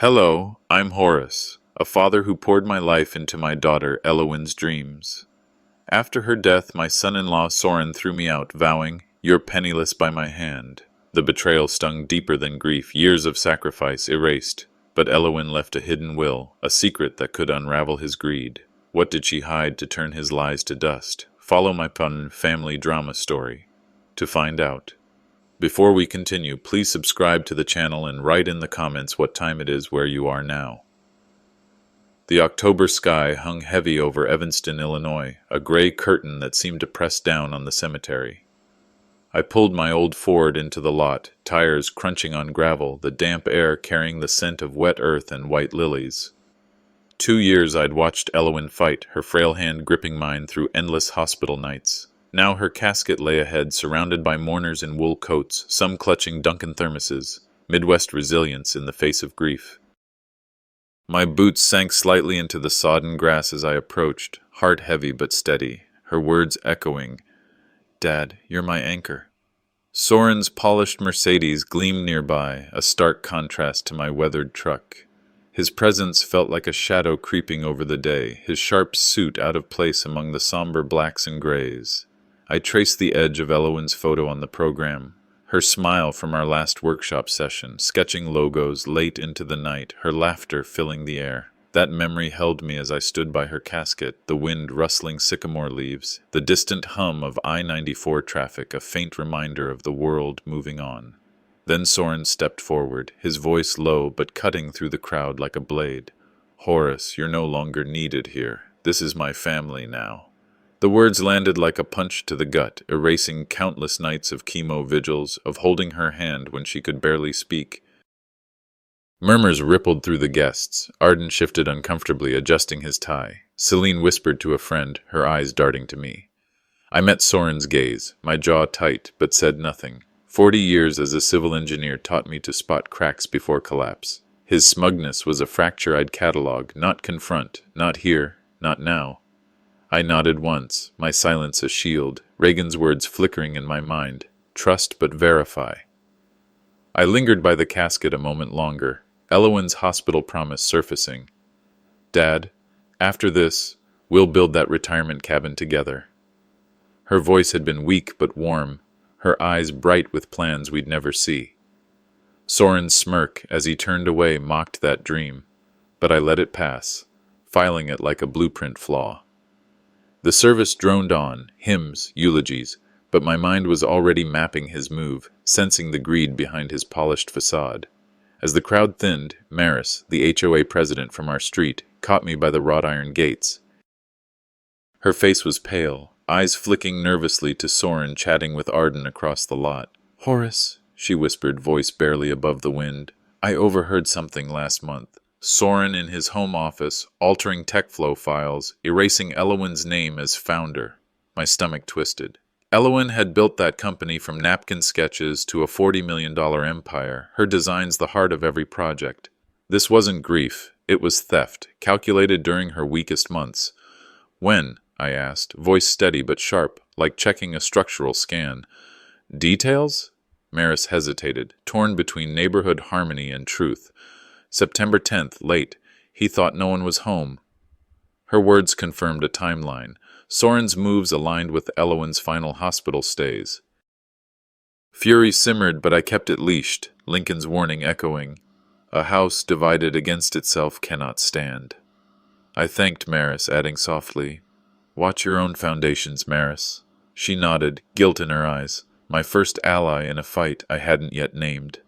Hello, I'm Horus, a father who poured my life into my daughter Elowen's dreams. After her death, my son-in-law Soren threw me out, vowing, "You're penniless by my hand." The betrayal stung deeper than grief, years of sacrifice erased, but Elowen left a hidden will, a secret that could unravel his greed. What did she hide to turn his lies to dust? Follow my fun family drama story to find out. Before we continue, please subscribe to the channel and write in the comments what time it is where you are now. The October sky hung heavy over Evanston, Illinois, a gray curtain that seemed to press down on the cemetery. I pulled my old Ford into the lot, tires crunching on gravel, the damp air carrying the scent of wet earth and white lilies. 2 years I'd watched Elowen fight, her frail hand gripping mine through endless hospital nights. Now her casket lay ahead, surrounded by mourners in wool coats, some clutching Duncan thermoses, Midwest resilience in the face of grief. My boots sank slightly into the sodden grass as I approached, heart heavy but steady, her words echoing, "Dad, you're my anchor." Soren's polished Mercedes gleamed nearby, a stark contrast to my weathered truck. His presence felt like a shadow creeping over the day, his sharp suit out of place among the somber blacks and grays. I traced the edge of Elowen's photo on the program, her smile from our last workshop session, sketching logos late into the night, her laughter filling the air. That memory held me as I stood by her casket, the wind rustling sycamore leaves, the distant hum of I-94 traffic, a faint reminder of the world moving on. Then Soren stepped forward, his voice low but cutting through the crowd like a blade. "Horus, you're no longer needed here. This is my family now." The words landed like a punch to the gut, erasing countless nights of chemo vigils, of holding her hand when she could barely speak. Murmurs rippled through the guests. Arden shifted uncomfortably, adjusting his tie. Celine whispered to a friend, her eyes darting to me. I met Soren's gaze, my jaw tight, but said nothing. 40 years as a civil engineer taught me to spot cracks before collapse. His smugness was a fracture I'd catalog, not confront, not here, not now. I nodded once, my silence a shield, Reagan's words flickering in my mind. Trust but verify. I lingered by the casket a moment longer, Elowen's hospital promise surfacing. "Dad, after this, we'll build that retirement cabin together." Her voice had been weak but warm, her eyes bright with plans we'd never see. Soren's smirk as he turned away mocked that dream, but I let it pass, filing it like a blueprint flaw. The service droned on, hymns, eulogies, but my mind was already mapping his move, sensing the greed behind his polished facade. As the crowd thinned, Maris, the HOA president from our street, caught me by the wrought iron gates. Her face was pale, eyes flicking nervously to Soren chatting with Arden across the lot. "Horus," she whispered, voice barely above the wind, "I overheard something last month. Soren in his home office, altering TechFlow files, erasing Elowen's name as founder." My stomach twisted. Elowen had built that company from napkin sketches to a $40 million empire, her designs the heart of every project. This wasn't grief, it was theft, calculated during her weakest months. "When?" I asked, voice steady but sharp, like checking a structural scan. "Details?" Maris hesitated, torn between neighborhood harmony and truth. "September 10th, late. He thought no one was home." Her words confirmed a timeline. Soren's moves aligned with Elowen's final hospital stays. Fury simmered, but I kept it leashed, Lincoln's warning echoing, "A house divided against itself cannot stand." I thanked Maris, adding softly, "Watch your own foundations, Maris." She nodded, guilt in her eyes, my first ally in a fight I hadn't yet named.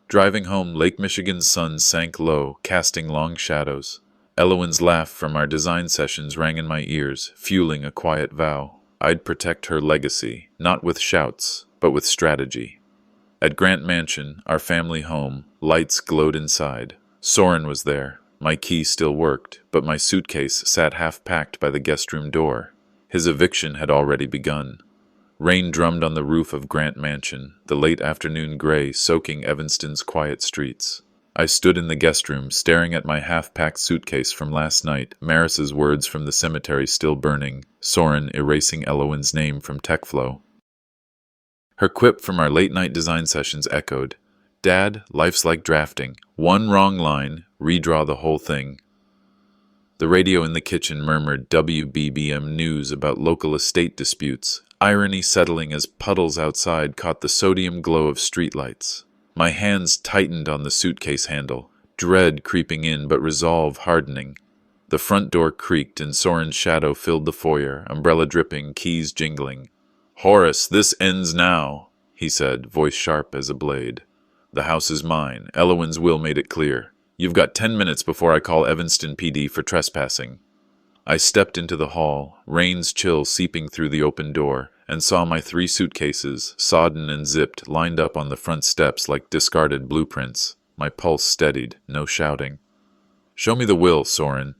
Driving home, Lake Michigan's sun sank low, casting long shadows. Elowen's laugh from our design sessions rang in my ears, fueling a quiet vow. I'd protect her legacy, not with shouts, but with strategy. At Grant Mansion, our family home, lights glowed inside. Soren was there. My key still worked, but my suitcase sat half-packed by the guest room door. His eviction had already begun. Rain drummed on the roof of Grant Mansion, the late afternoon gray soaking Evanston's quiet streets. I stood in the guest room, staring at my half-packed suitcase from last night, Maris's words from the cemetery still burning, Soren erasing Elowen's name from TechFlow. Her quip from our late-night design sessions echoed, "Dad, life's like drafting. One wrong line, redraw the whole thing. The radio in the kitchen murmured WBBM news about local estate disputes, irony settling as puddles outside caught the sodium glow of streetlights. My hands tightened on the suitcase handle, dread creeping in but resolve hardening. The front door creaked and Soren's shadow filled the foyer, umbrella dripping, keys jingling. "Horus, this ends now," he said, voice sharp as a blade. "The house is mine. Elowen's will made it clear. You've got 10 minutes before I call Evanston PD for trespassing." I stepped into the hall, rain's chill seeping through the open door, and saw my 3 suitcases, sodden and zipped, lined up on the front steps like discarded blueprints. My pulse steadied, no shouting. "Show me the will, Soren."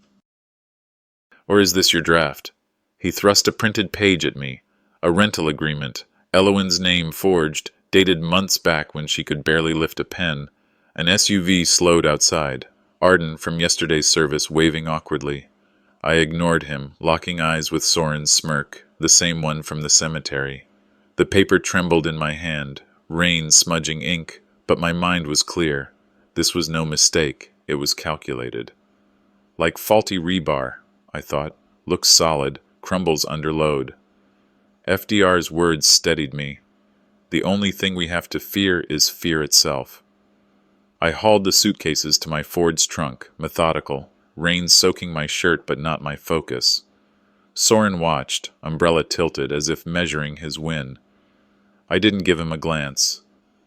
"Or is this your draft?" He thrust a printed page at me. A rental agreement, Elowen's name forged, dated months back when she could barely lift a pen. An SUV slowed outside, Arden from yesterday's service waving awkwardly. I ignored him, locking eyes with Soren's smirk, the same one from the cemetery. The paper trembled in my hand, rain smudging ink, but my mind was clear. This was no mistake, it was calculated. Like faulty rebar, I thought, looks solid, crumbles under load. FDR's words steadied me. The only thing we have to fear is fear itself. I hauled the suitcases to my Ford's trunk, methodical, rain soaking my shirt but not my focus. Soren watched, umbrella tilted as if measuring his win. I didn't give him a glance.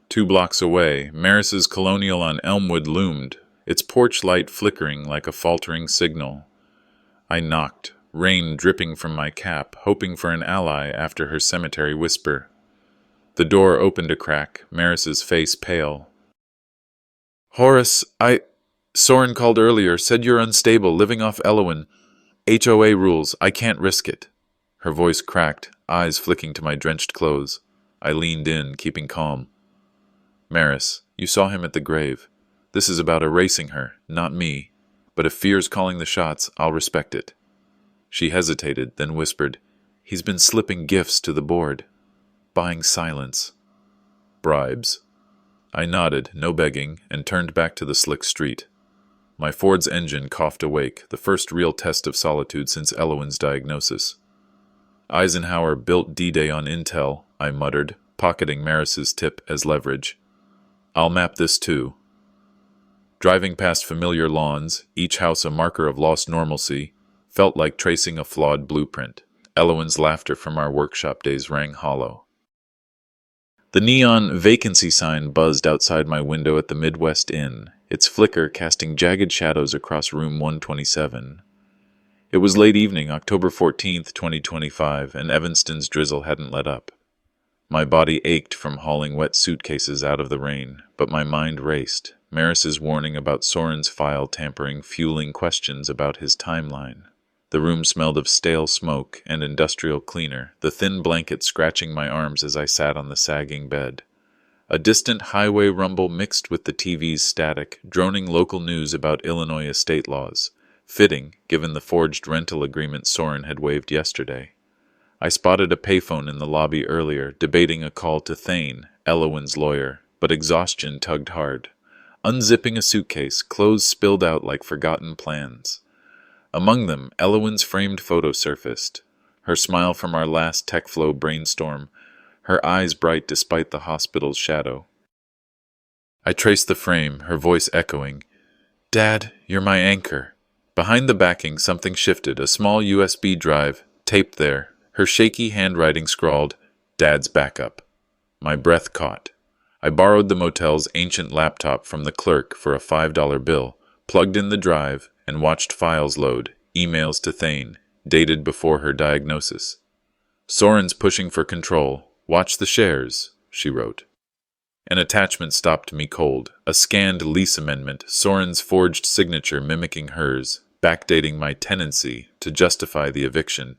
2 blocks away, Maris's Colonial on Elmwood loomed, its porch light flickering like a faltering signal. I knocked, rain dripping from my cap, hoping for an ally after her cemetery whisper. The door opened a crack, Maris's face pale. "Horus, Soren called earlier, said you're unstable, living off Elowen. HOA rules, I can't risk it." Her voice cracked, eyes flicking to my drenched clothes. I leaned in, keeping calm. "Maris, you saw him at the grave. This is about erasing her, not me. But if fear's calling the shots, I'll respect it." She hesitated, then whispered, "He's been slipping gifts to the board. Buying silence." "Bribes?" I nodded, no begging, and turned back to the slick street. My Ford's engine coughed awake, the first real test of solitude since Elowen's diagnosis. "Eisenhower built D-Day on Intel," I muttered, pocketing Maris's tip as leverage. "I'll map this too." Driving past familiar lawns, each house a marker of lost normalcy, felt like tracing a flawed blueprint. Elowen's laughter from our workshop days rang hollow. The neon vacancy sign buzzed outside my window at the Midwest Inn, its flicker casting jagged shadows across room 127. It was late evening, October 14th, 2025, and Evanston's drizzle hadn't let up. My body ached from hauling wet suitcases out of the rain, but my mind raced, Maris's warning about Soren's file tampering fueling questions about his timeline. The room smelled of stale smoke and industrial cleaner, the thin blanket scratching my arms as I sat on the sagging bed. A distant highway rumble mixed with the TV's static, droning local news about Illinois estate laws, fitting, given the forged rental agreement Soren had waived yesterday. I spotted a payphone in the lobby earlier, debating a call to Thane, Elowen's lawyer, but exhaustion tugged hard. Unzipping a suitcase, clothes spilled out like forgotten plans. Among them, Elowen's framed photo surfaced, her smile from our last TechFlow brainstorm, her eyes bright despite the hospital's shadow. I traced the frame, her voice echoing, "Dad, you're my anchor." Behind the backing, something shifted, a small USB drive, taped there, her shaky handwriting scrawled, "Dad's backup." My breath caught. I borrowed the motel's ancient laptop from the clerk for a $5 bill, plugged in the drive, and watched files load, emails to Thane, dated before her diagnosis. "Soren's pushing for control. Watch the shares," she wrote. An attachment stopped me cold, a scanned lease amendment, Soren's forged signature mimicking hers, backdating my tenancy to justify the eviction.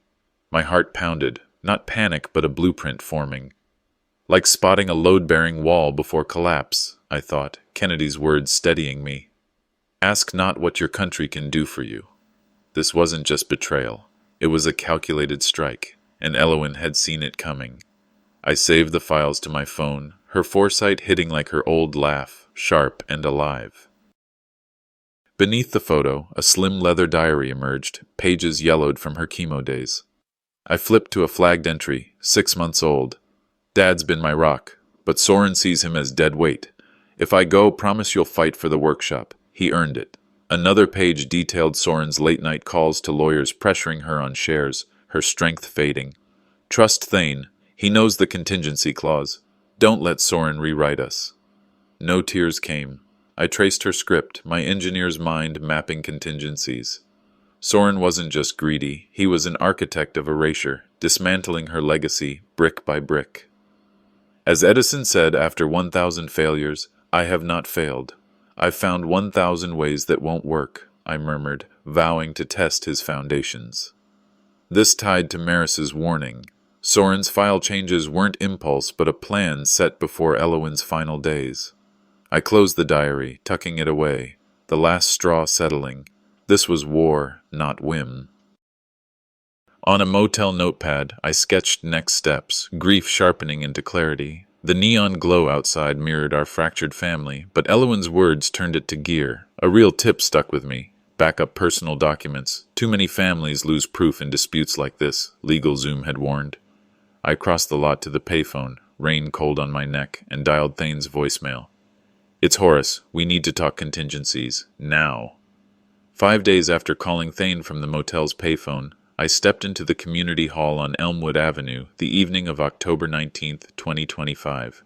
My heart pounded, not panic but a blueprint forming. Like spotting a load-bearing wall before collapse, I thought, Kennedy's words steadying me. "Ask not what your country can do for you." This wasn't just betrayal. It was a calculated strike, and Elowen had seen it coming. I saved the files to my phone, her foresight hitting like her old laugh, sharp and alive. Beneath the photo, a slim leather diary emerged, pages yellowed from her chemo days. I flipped to a flagged entry, 6 months old. Dad's been my rock, but Soren sees him as dead weight. If I go, promise you'll fight for the workshop. He earned it. Another page detailed Soren's late-night calls to lawyers pressuring her on shares, her strength fading. Trust Thane. He knows the contingency clause. Don't let Soren rewrite us. No tears came. I traced her script, my engineer's mind mapping contingencies. Soren wasn't just greedy, he was an architect of erasure, dismantling her legacy brick by brick. As Edison said after 1,000 failures, I have not failed. I've found 1,000 ways that won't work, I murmured, vowing to test his foundations. This tied to Maris's warning. Soren's file changes weren't impulse but a plan set before Elowen's final days. I closed the diary, tucking it away, the last straw settling. This was war, not whim. On a motel notepad, I sketched next steps, grief sharpening into clarity. The neon glow outside mirrored our fractured family, but Elowen's words turned it to gear. A real tip stuck with me. Back up personal documents. Too many families lose proof in disputes like this, LegalZoom had warned. I crossed the lot to the payphone, rain cold on my neck, and dialed Thane's voicemail. It's Horus. We need to talk contingencies. Now. 5 days after calling Thane from the motel's payphone, I stepped into the community hall on Elmwood Avenue the evening of October 19, 2025.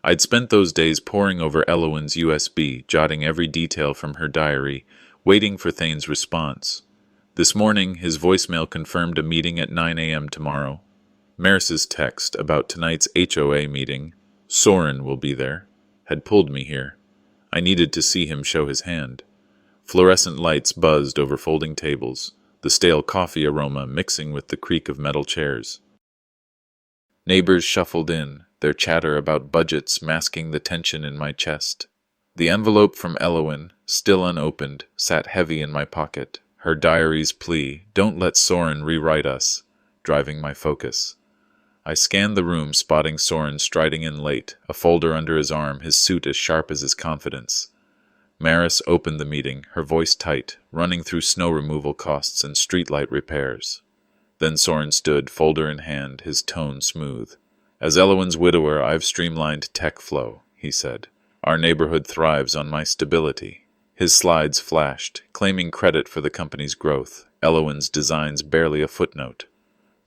I'd spent those days poring over Elowen's USB, jotting every detail from her diary, waiting for Thane's response. This morning, his voicemail confirmed a meeting at 9 a.m. tomorrow. Maris's text about tonight's HOA meeting, Soren will be there, had pulled me here. I needed to see him show his hand. Fluorescent lights buzzed over folding tables, the stale coffee aroma mixing with the creak of metal chairs. Neighbors shuffled in, their chatter about budgets masking the tension in my chest. The envelope from Elowen, still unopened, sat heavy in my pocket, her diary's plea, "Don't let Soren rewrite us," driving my focus. I scanned the room, spotting Soren striding in late, a folder under his arm, his suit as sharp as his confidence. Maris opened the meeting, her voice tight, running through snow removal costs and streetlight repairs. Then Soren stood, folder in hand, his tone smooth. "As Elowen's widower, I've streamlined tech flow," he said. "Our neighborhood thrives on my stability." His slides flashed, claiming credit for the company's growth, Elowen's designs barely a footnote.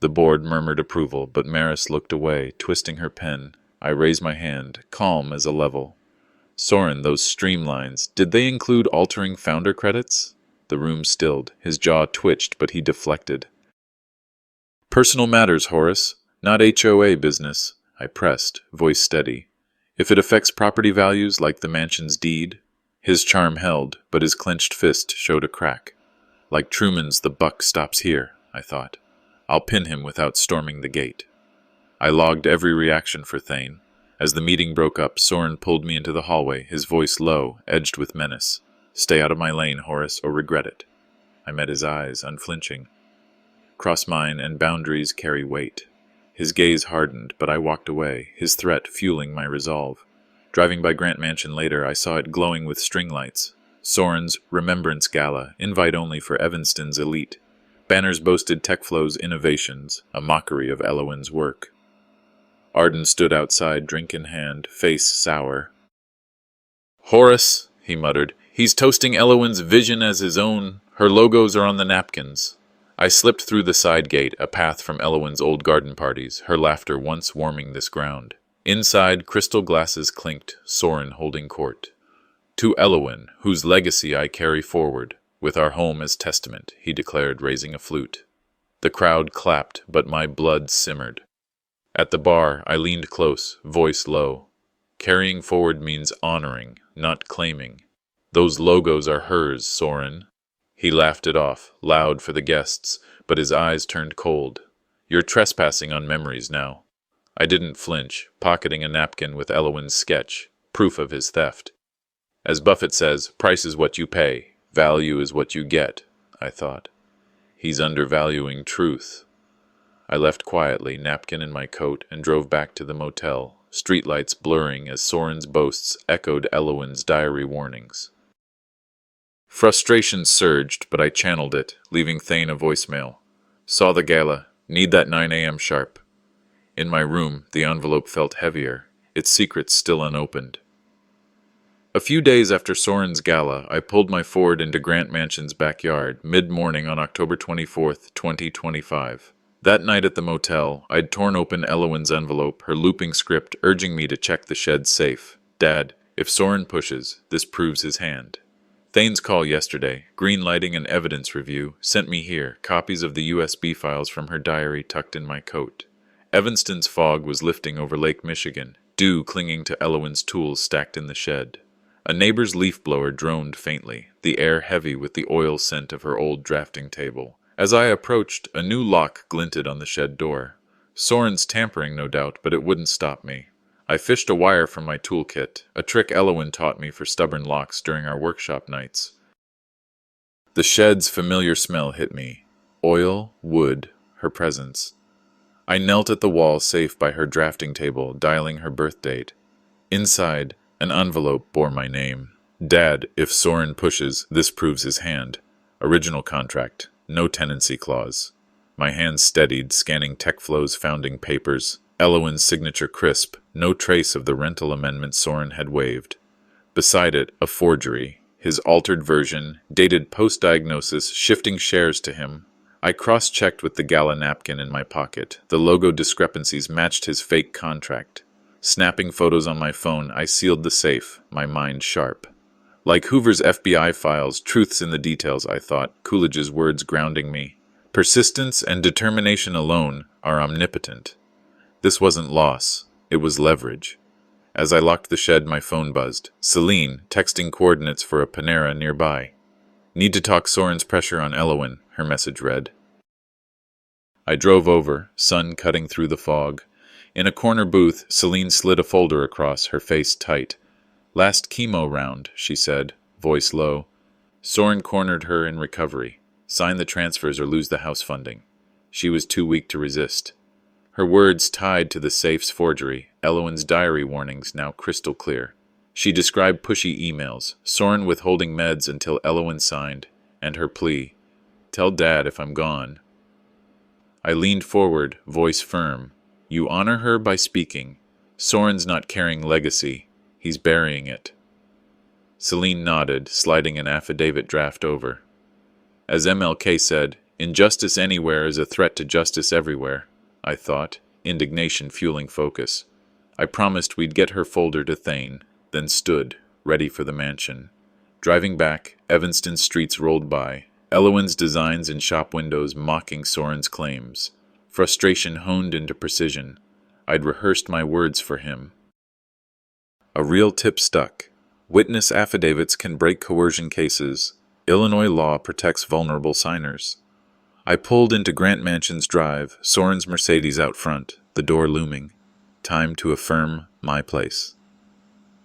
The board murmured approval, but Maris looked away, twisting her pen. I raised my hand, calm as a level. "Soren, those streamlines, did they include altering founder credits?" The room stilled. His jaw twitched, but he deflected. "Personal matters, Horus, not HOA business," I pressed, voice steady. "If it affects property values like the mansion's deed." His charm held, but his clenched fist showed a crack. Like Truman's "the buck stops here," I thought. I'll pin him without storming the gate. I logged every reaction for Thane. As the meeting broke up, Soren pulled me into the hallway, his voice low, edged with menace. "Stay out of my lane, Horus, or regret it." I met his eyes, unflinching. Cross mine, and boundaries carry weight. His gaze hardened, but I walked away, his threat fueling my resolve. Driving by Grant Mansion later, I saw it glowing with string lights. Soren's Remembrance Gala, invite only for Evanston's elite. Banners boasted TechFlow's innovations, a mockery of Elowen's work. Arden stood outside, drink in hand, face sour. "Horus," he muttered, "he's toasting Elowen's vision as his own. Her logos are on the napkins." I slipped through the side gate, a path from Elowen's old garden parties, her laughter once warming this ground. Inside, crystal glasses clinked, Soren holding court. "To Elowen, whose legacy I carry forward, with our home as testament," he declared, raising a flute. The crowd clapped, but my blood simmered. At the bar, I leaned close, voice low. "Carrying forward means honoring, not claiming. Those logos are hers, Soren." He laughed it off, loud for the guests, but his eyes turned cold. "You're trespassing on memories now." I didn't flinch, pocketing a napkin with Elowen's sketch, proof of his theft. As Buffett says, price is what you pay. Value is what you get, I thought. He's undervaluing truth. I left quietly, napkin in my coat, and drove back to the motel, streetlights blurring as Soren's boasts echoed Elowen's diary warnings. Frustration surged, but I channeled it, leaving Thane a voicemail. Saw the gala. Need that 9 a.m. sharp. In my room, the envelope felt heavier, its secrets still unopened. A few days after Soren's gala, I pulled my Ford into Grant Mansion's backyard, mid-morning on October 24th, 2025. That night at the motel, I'd torn open Elowen's envelope, her looping script urging me to check the shed safe. Dad, if Soren pushes, this proves his hand. Thane's call yesterday, green-lighting an evidence review, sent me here, copies of the USB files from her diary tucked in my coat. Evanston's fog was lifting over Lake Michigan, dew clinging to Elowen's tools stacked in the shed. A neighbor's leaf blower droned faintly, the air heavy with the oil scent of her old drafting table. As I approached, a new lock glinted on the shed door. Soren's tampering, no doubt, but it wouldn't stop me. I fished a wire from my toolkit, a trick Elowen taught me for stubborn locks during our workshop nights. The shed's familiar smell hit me. Oil, wood, her presence. I knelt at the wall safe by her drafting table, dialing her birth date. Inside, an envelope bore my name. Dad, if Soren pushes, this proves his hand. Original contract. No tenancy clause. My hands steadied, scanning TechFlow's founding papers. Elowen's signature crisp, no trace of the rental amendment Soren had waived. Beside it, a forgery. His altered version, dated post-diagnosis, shifting shares to him. I cross-checked with the gala napkin in my pocket. The logo discrepancies matched his fake contract. Snapping photos on my phone, I sealed the safe, my mind sharp. Like Hoover's FBI files, truths in the details, I thought, Coolidge's words grounding me. Persistence and determination alone are omnipotent. This wasn't loss, it was leverage. As I locked the shed, my phone buzzed. Celine, texting coordinates for a Panera nearby. Need to talk Soren's pressure on Elowen, her message read. I drove over, sun cutting through the fog. In a corner booth, Celine slid a folder across, her face tight. Last chemo round, she said, voice low. Soren cornered her in recovery. Sign the transfers or lose the house funding. She was too weak to resist. Her words tied to the safe's forgery, Elowen's diary warnings now crystal clear. She described pushy emails, Soren withholding meds until Elowen signed, and her plea, tell Dad if I'm gone. I leaned forward, voice firm. You honor her by speaking. Soren's not carrying legacy. He's burying it. Celine nodded, sliding an affidavit draft over. As MLK said, injustice anywhere is a threat to justice everywhere, I thought, indignation fueling focus. I promised we'd get her folder to Thane, then stood, ready for the mansion. Driving back, Evanston streets rolled by, Elowen's designs in shop windows mocking Soren's claims. Frustration honed into precision. I'd rehearsed my words for him. A real tip stuck. Witness affidavits can break coercion cases. Illinois law protects vulnerable signers. I pulled into Grant Mansion's drive, Soren's Mercedes out front, the door looming. Time to affirm my place.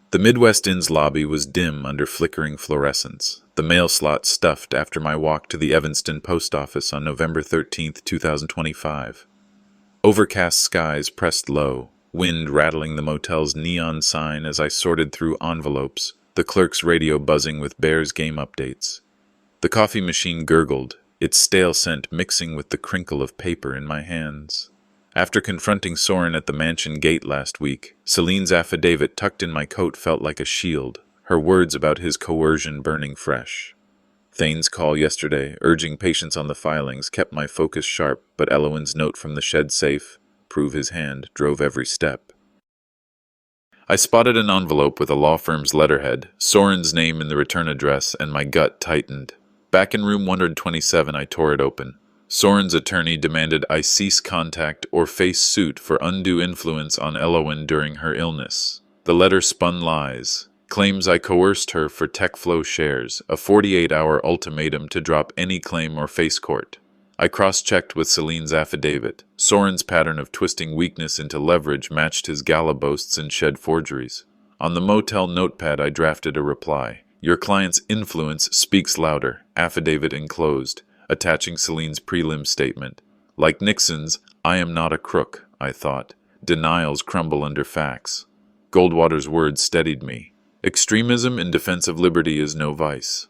The Midwest Inn's lobby was dim under flickering fluorescence, the mail slot stuffed after my walk to the Evanston post office on November 13, 2025. Overcast skies pressed low, wind rattling the motel's neon sign as I sorted through envelopes, the clerk's radio buzzing with Bears game updates. The coffee machine gurgled, its stale scent mixing with the crinkle of paper in my hands. After confronting Soren at the mansion gate last week, Celine's affidavit tucked in my coat felt like a shield, her words about his coercion burning fresh. Thane's call yesterday, urging patience on the filings, kept my focus sharp, but Elowen's note from the shed safe, prove his hand, drove every step. I spotted an envelope with a law firm's letterhead, Soren's name in the return address, and my gut tightened. Back in room 127, I tore it open. Soren's attorney demanded I cease contact or face suit for undue influence on Elowen during her illness. The letter spun lies, claims I coerced her for TechFlow shares, a 48-hour ultimatum to drop any claim or face court. I cross-checked with Celine's affidavit. Soren's pattern of twisting weakness into leverage matched his gala boasts and shed forgeries. On the motel notepad, I drafted a reply. Your client's influence speaks louder, affidavit enclosed, attaching Celine's prelim statement. Like Nixon's, I am not a crook, I thought. Denials crumble under facts. Goldwater's words steadied me. Extremism in defense of liberty is no vice.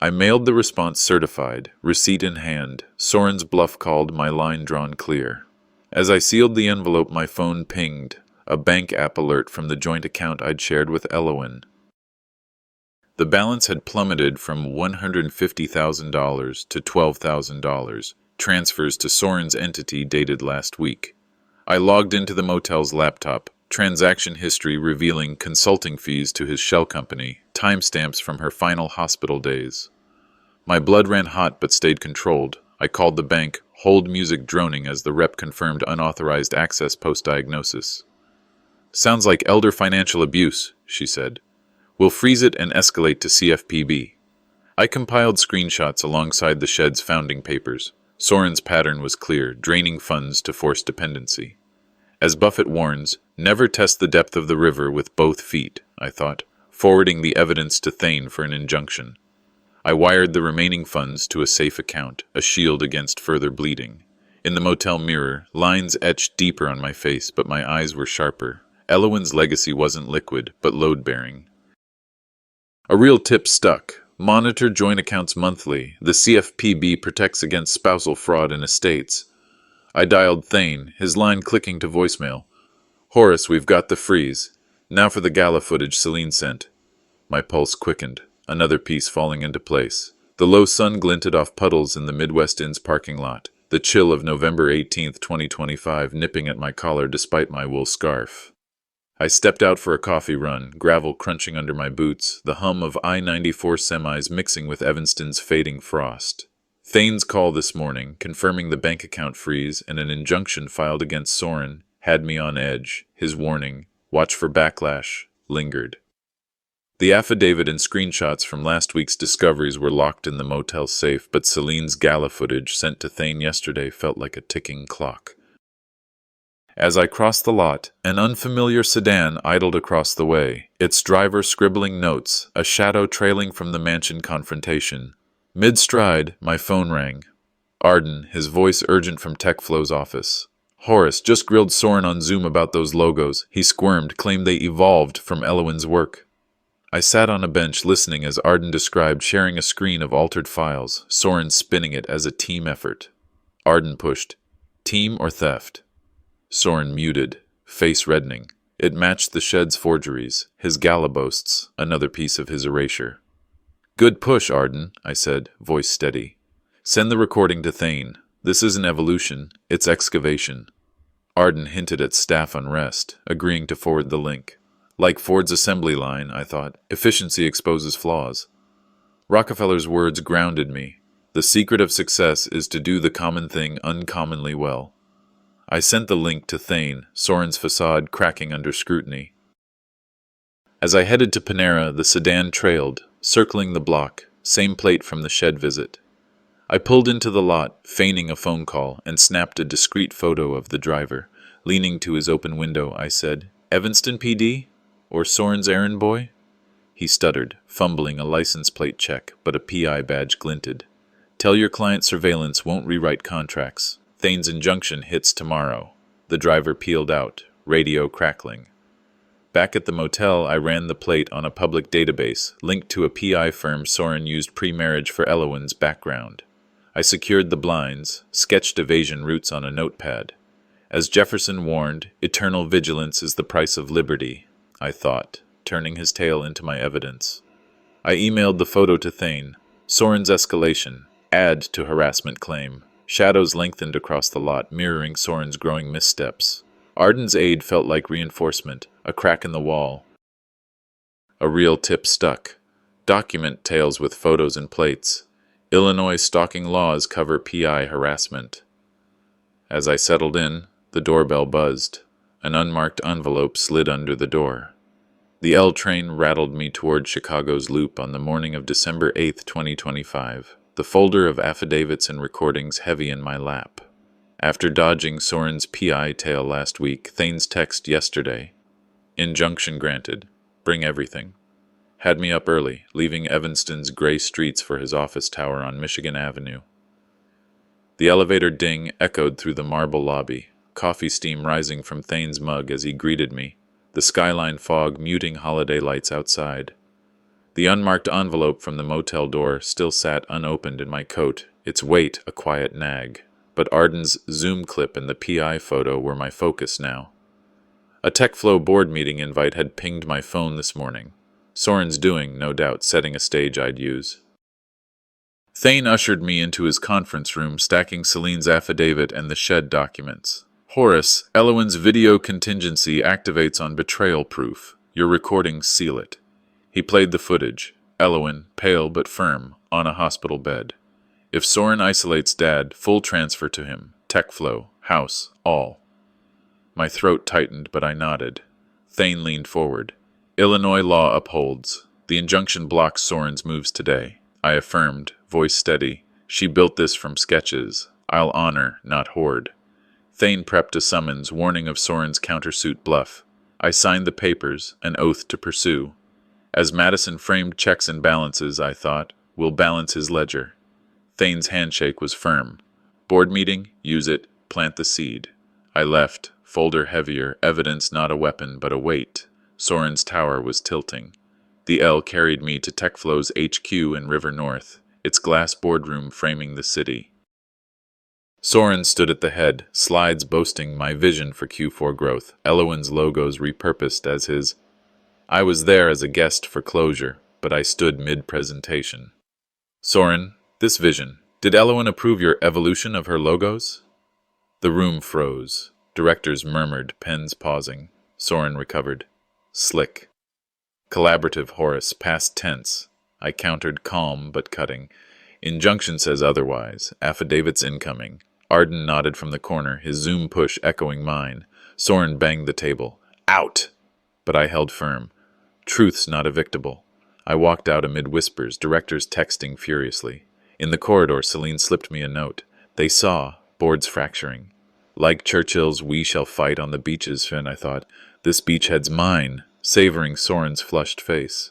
I mailed the response certified, receipt in hand. Soren's bluff called, my line drawn clear. As I sealed the envelope, my phone pinged, a bank app alert from the joint account I'd shared with Elowen. The balance had plummeted from $150,000 to $12,000, transfers to Soren's entity dated last week. I logged into the motel's laptop, transaction history revealing consulting fees to his shell company, timestamps from her final hospital days. My blood ran hot but stayed controlled. I called the bank, hold music droning as the rep confirmed unauthorized access post-diagnosis. Sounds like elder financial abuse, she said. We'll freeze it and escalate to CFPB. I compiled screenshots alongside the shed's founding papers. Soren's pattern was clear, draining funds to force dependency. As Buffett warns, never test the depth of the river with both feet, I thought, forwarding the evidence to Thane for an injunction. I wired the remaining funds to a safe account, a shield against further bleeding. In the motel mirror, lines etched deeper on my face, but my eyes were sharper. Elowen's legacy wasn't liquid, but load-bearing. A real tip stuck. Monitor joint accounts monthly. The CFPB protects against spousal fraud in estates. I dialed Thane, his line clicking to voicemail. Horus, we've got the freeze. Now for the gala footage Celine sent. My pulse quickened, another piece falling into place. The low sun glinted off puddles in the Midwest Inn's parking lot, the chill of November 18, 2025 nipping at my collar despite my wool scarf. I stepped out for a coffee run, gravel crunching under my boots, the hum of I-94 semis mixing with Evanston's fading frost. Thane's call this morning, confirming the bank account freeze and an injunction filed against Soren, had me on edge. His warning, watch for backlash, lingered. The affidavit and screenshots from last week's discoveries were locked in the motel safe, but Celine's gala footage sent to Thane yesterday felt like a ticking clock. As I crossed the lot, an unfamiliar sedan idled across the way, its driver scribbling notes, a shadow trailing from the mansion confrontation. Mid-stride, my phone rang. Arden, his voice urgent from TechFlow's office. Horus just grilled Soren on Zoom about those logos. He squirmed, claimed they evolved from Elowen's work. I sat on a bench listening as Arden described sharing a screen of altered files, Soren spinning it as a team effort. Arden pushed, team or theft? Soren muted, face reddening. It matched the shed's forgeries, his gala boasts, another piece of his erasure. Good push, Arden, I said, voice steady. Send the recording to Thane. This isn't evolution, it's excavation. Arden hinted at staff unrest, agreeing to forward the link. Like Ford's assembly line, I thought, efficiency exposes flaws. Rockefeller's words grounded me. The secret of success is to do the common thing uncommonly well. I sent the link to Thane, Soren's facade cracking under scrutiny. As I headed to Panera, the sedan trailed, circling the block, same plate from the shed visit. I pulled into the lot, feigning a phone call, and snapped a discreet photo of the driver. Leaning to his open window, I said, Evanston PD? Or Soren's errand boy? He stuttered, fumbling a license plate check, but a PI badge glinted. Tell your client surveillance won't rewrite contracts. Thane's injunction hits tomorrow. The driver peeled out, radio crackling. Back at the motel, I ran the plate on a public database, linked to a PI firm Soren used pre-marriage for Elowen's background. I secured the blinds, sketched evasion routes on a notepad. As Jefferson warned, eternal vigilance is the price of liberty, I thought, turning his tale into my evidence. I emailed the photo to Thane. Soren's escalation, add to harassment claim. Shadows lengthened across the lot, mirroring Soren's growing missteps. Arden's aid felt like reinforcement, a crack in the wall. A real tip stuck. Document tales with photos and plates. Illinois stalking laws cover PI harassment. As I settled in, the doorbell buzzed. An unmarked envelope slid under the door. The L train rattled me toward Chicago's Loop on the morning of December 8, 2025. The folder of affidavits and recordings heavy in my lap. After dodging Soren's PI tale last week, Thane's text yesterday. Injunction granted. Bring everything. Had me up early, leaving Evanston's gray streets for his office tower on Michigan Avenue. The elevator ding echoed through the marble lobby, coffee steam rising from Thane's mug as he greeted me, the skyline fog muting holiday lights outside. The unmarked envelope from the motel door still sat unopened in my coat, its weight a quiet nag. But Arden's Zoom clip and the PI photo were my focus now. A TechFlow board meeting invite had pinged my phone this morning. Soren's doing, no doubt, setting a stage I'd use. Thane ushered me into his conference room, stacking Celine's affidavit and the shed documents. Horus, Elowen's video contingency activates on betrayal proof. Your recordings seal it. He played the footage. Elowen, pale but firm, on a hospital bed. If Soren isolates Dad, full transfer to him. TechFlow, house, all. My throat tightened, but I nodded. Thane leaned forward. Illinois law upholds. The injunction blocks Soren's moves today. I affirmed, voice steady. She built this from sketches. I'll honor, not hoard. Thane prepped a summons, warning of Soren's countersuit bluff. I signed the papers, an oath to pursue. As Madison framed checks and balances, I thought, we'll balance his ledger. Thane's handshake was firm. Board meeting, use it, plant the seed. I left, folder heavier, evidence not a weapon but a weight. Soren's tower was tilting. The L carried me to TechFlow's HQ in River North, its glass boardroom framing the city. Soren stood at the head, slides boasting my vision for Q4 growth, Elowen's logos repurposed as his. I was there as a guest for closure, but I stood mid-presentation. Soren, this vision, did Elowen approve your evolution of her logos? The room froze. Directors murmured, pens pausing. Soren recovered. Slick. Collaborative, Horus, past tense. I countered, calm but cutting. Injunction says otherwise. Affidavits incoming. Arden nodded from the corner, his Zoom push echoing mine. Soren banged the table. Out! But I held firm. Truth's not evictable. I walked out amid whispers, directors texting furiously. In the corridor, Celine slipped me a note. They saw, boards fracturing. Like Churchill's "We shall fight on the beaches," Finn, I thought. This beachhead's mine, savoring Soren's flushed face.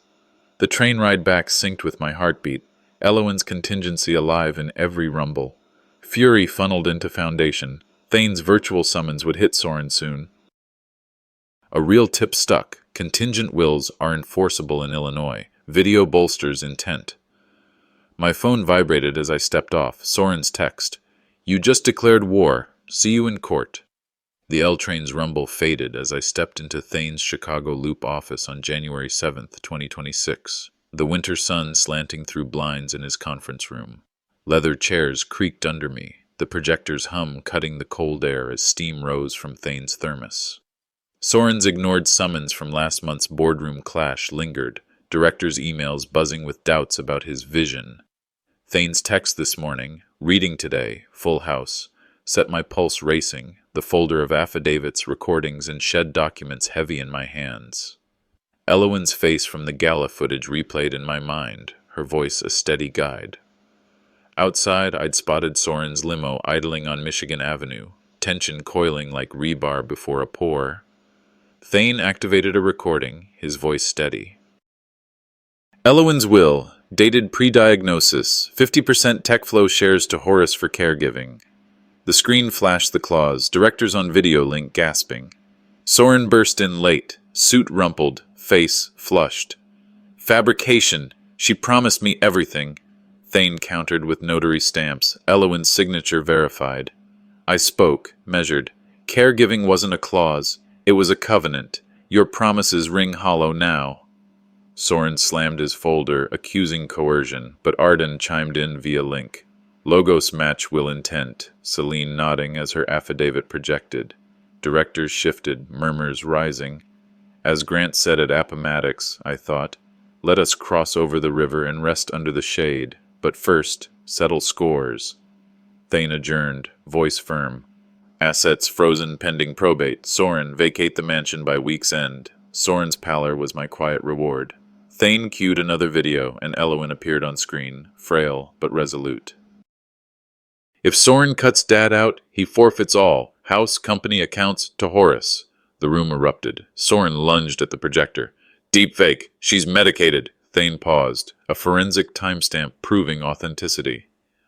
The train ride back synced with my heartbeat, Elowen's contingency alive in every rumble. Fury funneled into foundation. Thane's virtual summons would hit Soren soon. A real tip stuck. Contingent wills are enforceable in Illinois. Video bolsters intent. My phone vibrated as I stepped off. Soren's text. You just declared war. See you in court. The L train's rumble faded as I stepped into Thane's Chicago Loop office on January 7th, 2026. The winter sun slanting through blinds in his conference room. Leather chairs creaked under me, the projector's hum cutting the cold air as steam rose from Thane's thermos. Soren's ignored summons from last month's boardroom clash lingered, directors' emails buzzing with doubts about his vision. Thane's text this morning, reading today, full house, set my pulse racing, the folder of affidavits, recordings, and shed documents heavy in my hands. Elowen's face from the gala footage replayed in my mind, her voice a steady guide. Outside, I'd spotted Soren's limo idling on Michigan Avenue, tension coiling like rebar before a pour. Thane activated a recording, his voice steady. Elowen's will, dated pre-diagnosis, 50% TechFlow shares to Horus for caregiving. The screen flashed the clause, directors on video link gasping. Soren burst in late, suit rumpled, face flushed. Fabrication! She promised me everything. Thane countered with notary stamps, Elowen's signature verified. I spoke, measured. Caregiving wasn't a clause. It was a covenant. Your promises ring hollow now. Soren slammed his folder, accusing coercion, but Arden chimed in via link. Logos match will intent, Celine nodding as her affidavit projected. Directors shifted, murmurs rising. As Grant said at Appomattox, I thought, let us cross over the river and rest under the shade, but first, settle scores. Thane adjourned, voice firm. Assets frozen pending probate. Soren, vacate the mansion by week's end. Soren's pallor was my quiet reward. Thane cued another video, and Elowen appeared on screen, frail but resolute. If Soren cuts Dad out, he forfeits all, house, company, accounts, to Horus. The room erupted. Soren lunged at the projector. Deep fake. She's medicated. Thane paused, a forensic timestamp proving authenticity.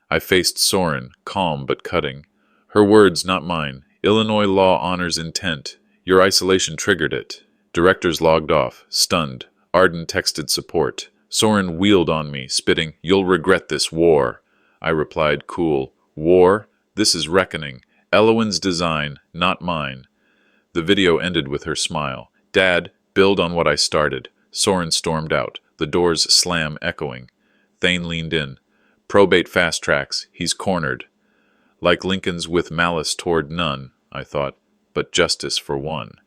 I faced Soren, calm but cutting. Her words, not mine. Illinois law honors intent. Your isolation triggered it. Directors logged off, stunned. Arden texted support. Soren wheeled on me, spitting, "You'll regret this war." I replied, cool, "War? This is reckoning. Elowen's design, not mine." The video ended with her smile. "Dad, build on what I started." Soren stormed out, the door's slam echoing. Thane leaned in. "Probate fast tracks. He's cornered." Like Lincoln's with malice toward none, I thought, but justice for one.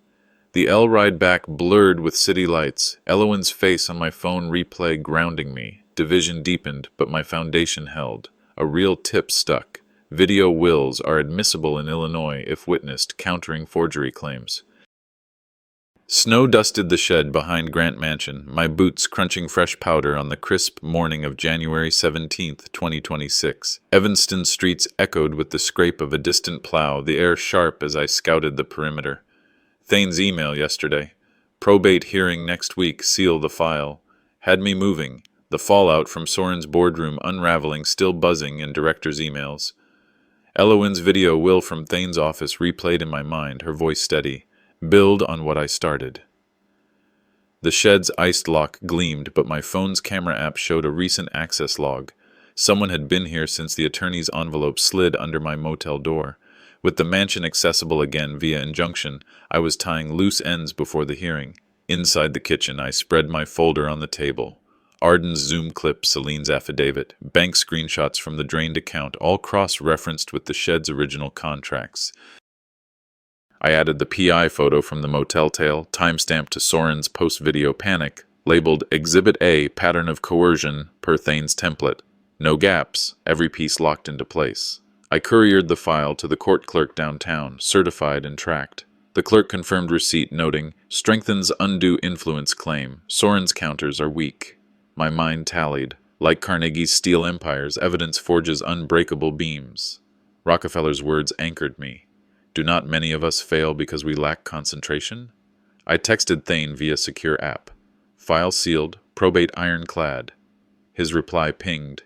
The L ride back blurred with city lights, Elowen's face on my phone replay grounding me. Division deepened, but my foundation held. A real tip stuck. Video wills are admissible in Illinois if witnessed, countering forgery claims. Snow dusted the shed behind Grant Mansion, my boots crunching fresh powder on the crisp morning of January 17th, 2026. Evanston streets echoed with the scrape of a distant plow, the air sharp as I scouted the perimeter. Thane's email yesterday. Probate hearing next week, seal the file. Had me moving. The fallout from Soren's boardroom unraveling still buzzing in director's emails. Elowen's video will from Thane's office replayed in my mind, her voice steady. Build on what I started. The shed's iced lock gleamed, but my phone's camera app showed a recent access log. Someone had been here since the attorney's envelope slid under my motel door. With the mansion accessible again via injunction, I was tying loose ends before the hearing. Inside the kitchen, I spread my folder on the table. Arden's Zoom clip, Celine's affidavit, bank screenshots from the drained account, all cross-referenced with the shed's original contracts. I added the PI photo from the motel tale, timestamped to Soren's post-video panic, labeled Exhibit A, Pattern of Coercion, per Thane's template. No gaps, every piece locked into place. I couriered the file to the court clerk downtown, certified and tracked. The clerk confirmed receipt, noting, strengthens undue influence claim. Soren's counters are weak. My mind tallied. Like Carnegie's steel empires, evidence forges unbreakable beams. Rockefeller's words anchored me. Do not many of us fail because we lack concentration? I texted Thane via secure app. File sealed, probate ironclad. His reply pinged.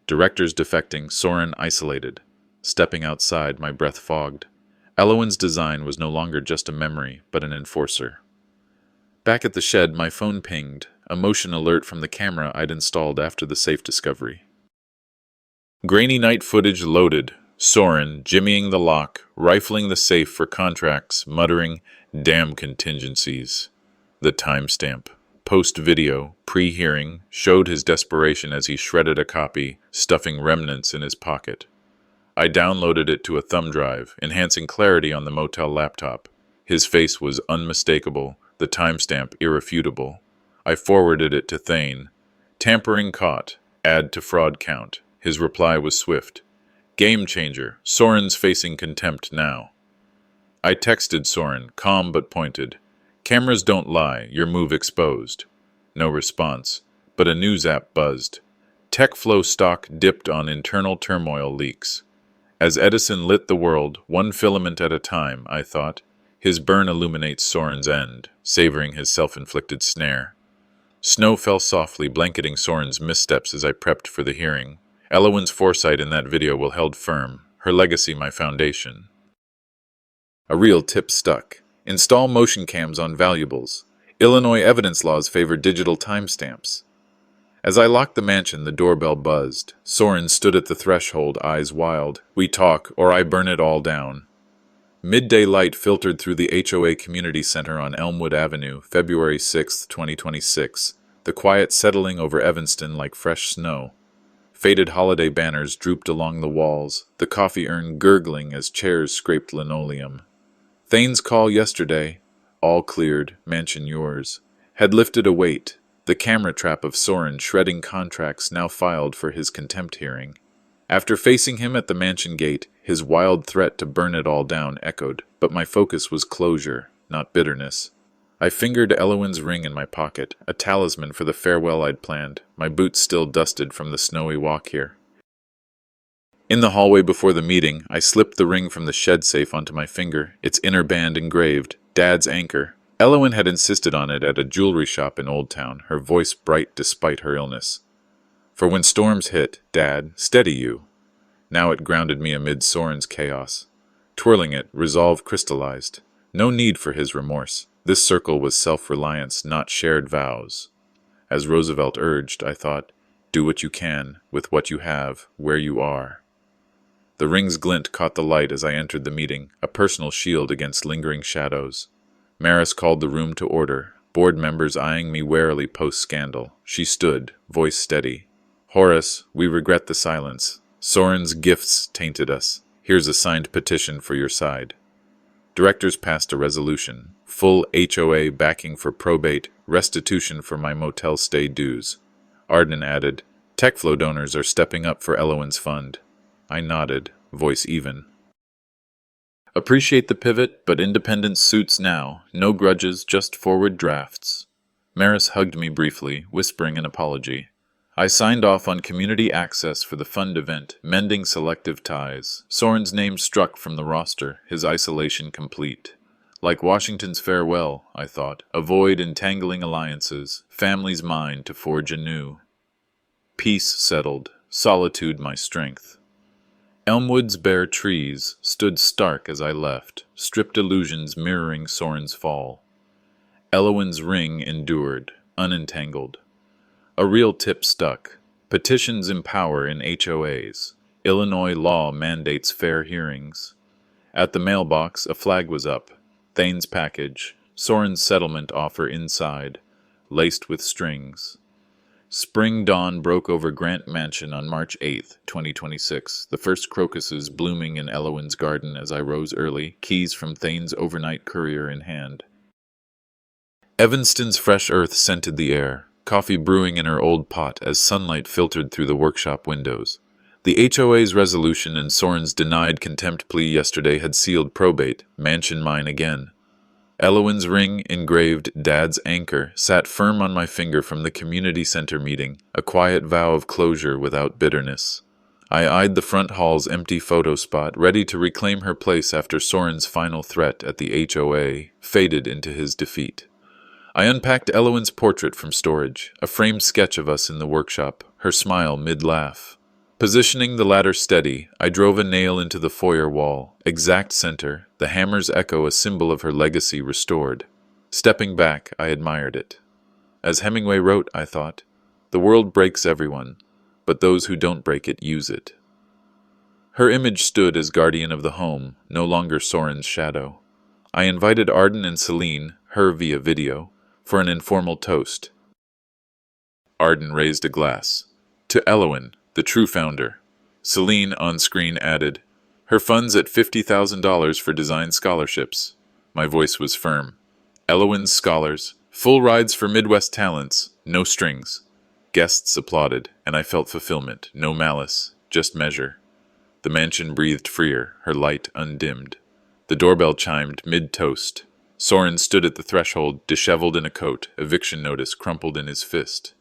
Directors defecting, Soren isolated. Stepping outside, my breath fogged. Elowen's design was no longer just a memory, but an enforcer. Back at the shed, my phone pinged, a motion alert from the camera I'd installed after the safe discovery. Grainy night footage loaded. Soren, jimmying the lock, rifling the safe for contracts, muttering, "Damn contingencies." The timestamp. Post-video, pre-hearing, showed his desperation as he shredded a copy, stuffing remnants in his pocket. I downloaded it to a thumb drive, enhancing clarity on the motel laptop. His face was unmistakable, the timestamp irrefutable. I forwarded it to Thane. Tampering caught. Add to fraud count. His reply was swift. Game changer. Soren's facing contempt now. I texted Soren, calm but pointed. Cameras don't lie, your move exposed. No response, but a news app buzzed. TechFlow stock dipped on internal turmoil leaks. As Edison lit the world, one filament at a time, I thought, his burn illuminates Soren's end, savoring his self-inflicted snare. Snow fell softly, blanketing Soren's missteps as I prepped for the hearing. Elowen's foresight in that video will held firm, her legacy my foundation. A real tip stuck. Install motion cams on valuables. Illinois evidence laws favor digital timestamps. As I locked the mansion, the doorbell buzzed. Soren stood at the threshold, eyes wild. We talk, or I burn it all down. Midday light filtered through the HOA Community Center on Elmwood Avenue, February 6, 2026. The quiet settling over Evanston like fresh snow. Faded holiday banners drooped along the walls, the coffee urn gurgling as chairs scraped linoleum. Thane's call yesterday, all cleared, mansion yours, had lifted a weight, the camera trap of Soren shredding contracts now filed for his contempt hearing. After facing him at the mansion gate, his wild threat to burn it all down echoed, but my focus was closure, not bitterness. I fingered Elowen's ring in my pocket, a talisman for the farewell I'd planned, my boots still dusted from the snowy walk here. In the hallway before the meeting, I slipped the ring from the shed safe onto my finger, its inner band engraved, Dad's anchor. Elowen had insisted on it at a jewelry shop in Old Town, her voice bright despite her illness. For when storms hit, Dad, steady you. Now it grounded me amid Soren's chaos. Twirling it, resolve crystallized. No need for his remorse. This circle was self-reliance, not shared vows. As Roosevelt urged, I thought, do what you can, with what you have, where you are. The ring's glint caught the light as I entered the meeting, a personal shield against lingering shadows. Maris called the room to order, board members eyeing me warily post-scandal. She stood, voice steady. Horus, we regret the silence. Soren's gifts tainted us. Here's a signed petition for your side. Directors passed a resolution, full HOA backing for probate, restitution for my motel stay dues. Arden added, TechFlow donors are stepping up for Elowen's fund. I nodded, voice even. Appreciate the pivot, but independence suits now. No grudges, just forward drafts. Maris hugged me briefly, whispering an apology. I signed off on community access for the fund event, mending selective ties. Soren's name struck from the roster, his isolation complete. Like Washington's farewell, I thought, avoid entangling alliances, families mine to forge anew. Peace settled, solitude my strength. Elmwood's bare trees stood stark as I left, stripped illusions mirroring Soren's fall. Elowen's ring endured, unentangled. A real tip stuck. Petitions empower in HOAs. Illinois law mandates fair hearings. At the mailbox, a flag was up. Thane's package. Soren's settlement offer inside, laced with strings. Spring dawn broke over Grant Mansion on March 8, 2026, the first crocuses blooming in Elowen's garden as I rose early, keys from Thane's overnight courier in hand. Evanston's fresh earth scented the air, coffee brewing in her old pot as sunlight filtered through the workshop windows. The HOA's resolution and Soren's denied contempt plea yesterday had sealed probate, mansion mine again. Elowen's ring, engraved Dad's anchor, sat firm on my finger from the community center meeting, a quiet vow of closure without bitterness. I eyed the front hall's empty photo spot, ready to reclaim her place after Soren's final threat at the HOA faded into his defeat. I unpacked Elowen's portrait from storage, a framed sketch of us in the workshop, her smile mid-laugh. Positioning the ladder steady, I drove a nail into the foyer wall, exact center, the hammer's echo a symbol of her legacy restored. Stepping back, I admired it. As Hemingway wrote, I thought, the world breaks everyone, but those who don't break it use it. Her image stood as guardian of the home, no longer Soren's shadow. I invited Arden and Celine, her via video, for an informal toast. Arden raised a glass. To Elowen, the true founder. Celine, on screen, added, her funds at $50,000 for design scholarships. My voice was firm. Elowen's scholars, full rides for Midwest talents, no strings. Guests applauded, and I felt fulfillment, no malice, just measure. The mansion breathed freer, her light undimmed. The doorbell chimed mid-toast. Soren stood at the threshold, disheveled in a coat, eviction notice crumpled in his fist.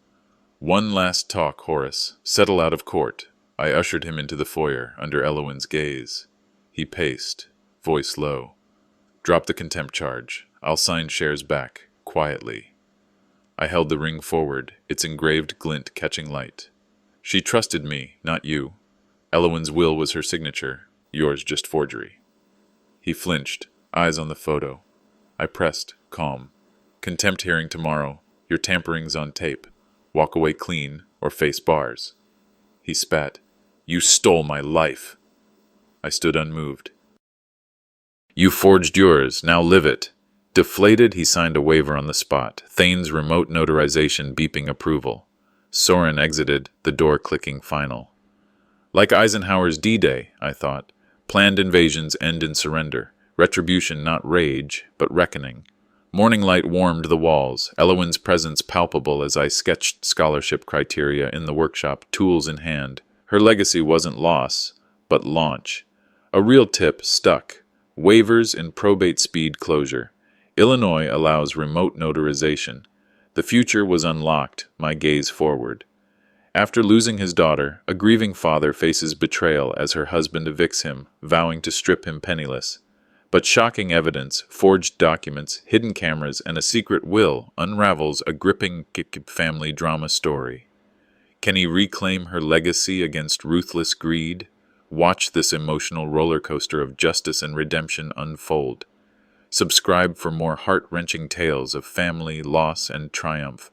One last talk, Horus. Settle out of court. I ushered him into the foyer, under Elowen's gaze. He paced, voice low. Drop the contempt charge. I'll sign shares back, quietly. I held the ring forward, its engraved glint catching light. She trusted me, not you. Elowen's will was her signature, yours just forgery. He flinched, eyes on the photo. I pressed, calm. Contempt hearing tomorrow. Your tampering's on tape. Walk away clean, or face bars. He spat. You stole my life. I stood unmoved. You forged yours, now live it. Deflated, he signed a waiver on the spot, Thane's remote notarization beeping approval. Soren exited, the door clicking final. Like Eisenhower's D-Day, I thought. Planned invasions end in surrender. Retribution not rage, but reckoning. Morning light warmed the walls, Elowen's presence palpable as I sketched scholarship criteria in the workshop, tools in hand. Her legacy wasn't loss, but launch. A real tip stuck. Waivers in probate speed closure. Illinois allows remote notarization. The future was unlocked, my gaze forward. After losing his daughter, a grieving father faces betrayal as her husband evicts him, vowing to strip him penniless. But shocking evidence, forged documents, hidden cameras, and a secret will unravels a gripping family drama story. Can he reclaim her legacy against ruthless greed? Watch this emotional roller coaster of justice and redemption unfold. Subscribe for more heart-wrenching tales of family, loss, and triumph.